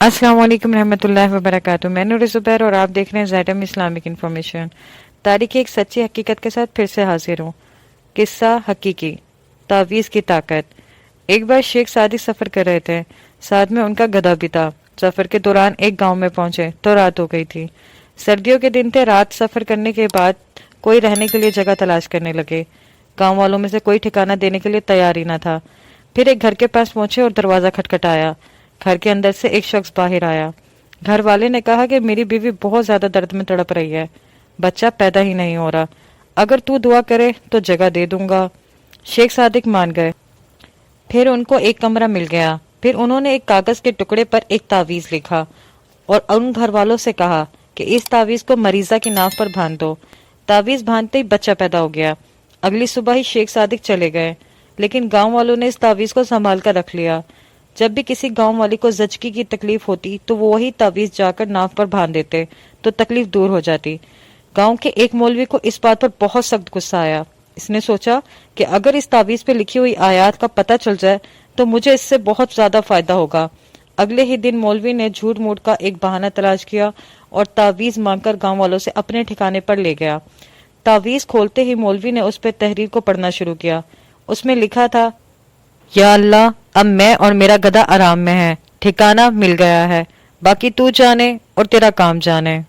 السلام علیکم رحمۃ اللہ وبرکاتہ۔ میں نور زبیر اور آپ دیکھ رہے ہیں زیڈم اسلامک انفارمیشن۔ تاریخ ایک سچی حقیقت کے ساتھ پھر سے حاضر ہوں۔ قصہ حقیقی، تعویذ کی طاقت۔ ایک بار شیخ صادق سفر کر رہے تھے، ساتھ میں ان کا گدھا بھی تھا۔ سفر کے دوران ایک گاؤں میں پہنچے تو رات ہو گئی تھی۔ سردیوں کے دن تھے۔ رات سفر کرنے کے بعد کوئی رہنے کے لیے جگہ تلاش کرنے لگے۔ گاؤں والوں میں سے کوئی ٹھکانہ دینے کے لیے تیار ہی نہ تھا۔ پھر ایک گھر کے پاس پہنچے اور دروازہ کھٹکھٹایا۔ گھر کے اندر سے ایک شخص باہر آیا۔ گھر والے نے کہا کہ میری بیوی بہت زیادہ درد میں تڑپ رہی ہے، بچہ پیدا ہی نہیں ہو رہا، اگر تو دعا کرے تو جگہ دے دوں گا۔ شیخ صادق مان گئے۔ پھر ان کو ایک کمرہ مل گیا۔ پھر انہوں نے ایک کاغذ کے ٹکڑے پر ایک تعویذ لکھا اور ان گھر والوں سے کہا کہ اس تعویذ کو مریضہ کی ناف پر باندھ دو۔ تعویذ باندھتے ہی بچہ پیدا ہو گیا۔ اگلی صبح ہی شیخ صادق چلے گئے، لیکن گاؤں والوں نے اس تعویذ کو سنبھال کر رکھ لیا۔ جب بھی کسی گاؤں والی کو زچگی کی تکلیف ہوتی تو وہ وہی تعویذ جا کر ناف پر باندھ دیتے تو تکلیف دور ہو جاتی۔ گاؤں کے ایک مولوی کو اس بات پر بہت سخت غصہ آیا۔ اس نے سوچا کہ اگر اس تعویذ پہ لکھی ہوئی آیات کا پتہ چل جائے تو مجھے اس سے بہت زیادہ فائدہ ہوگا۔ اگلے ہی دن مولوی نے جھوٹ موٹ کا ایک بہانہ تلاش کیا اور تعویذ مانگ کر گاؤں والوں سے اپنے ٹھکانے پر لے گیا۔ تعویذ کھولتے ہی مولوی نے اس پہ تحریر کو پڑھنا شروع کیا۔ اس میں لکھا تھا، یا اللہ، اب میں اور میرا گدھا آرام میں ہے، ٹھکانہ مل گیا ہے، باقی تو جانے اور تیرا کام جانے۔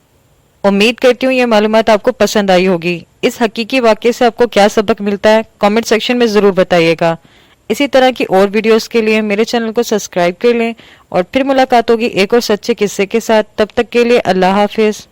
امید کرتی ہوں یہ معلومات آپ کو پسند آئی ہوگی۔ اس حقیقی واقعے سے آپ کو کیا سبق ملتا ہے کامنٹ سیکشن میں ضرور بتائیے گا۔ اسی طرح کی اور ویڈیوز کے لیے میرے چینل کو سبسکرائب کر لیں اور پھر ملاقات ہوگی ایک اور سچے قصے کے ساتھ۔ تب تک کے لیے اللہ حافظ۔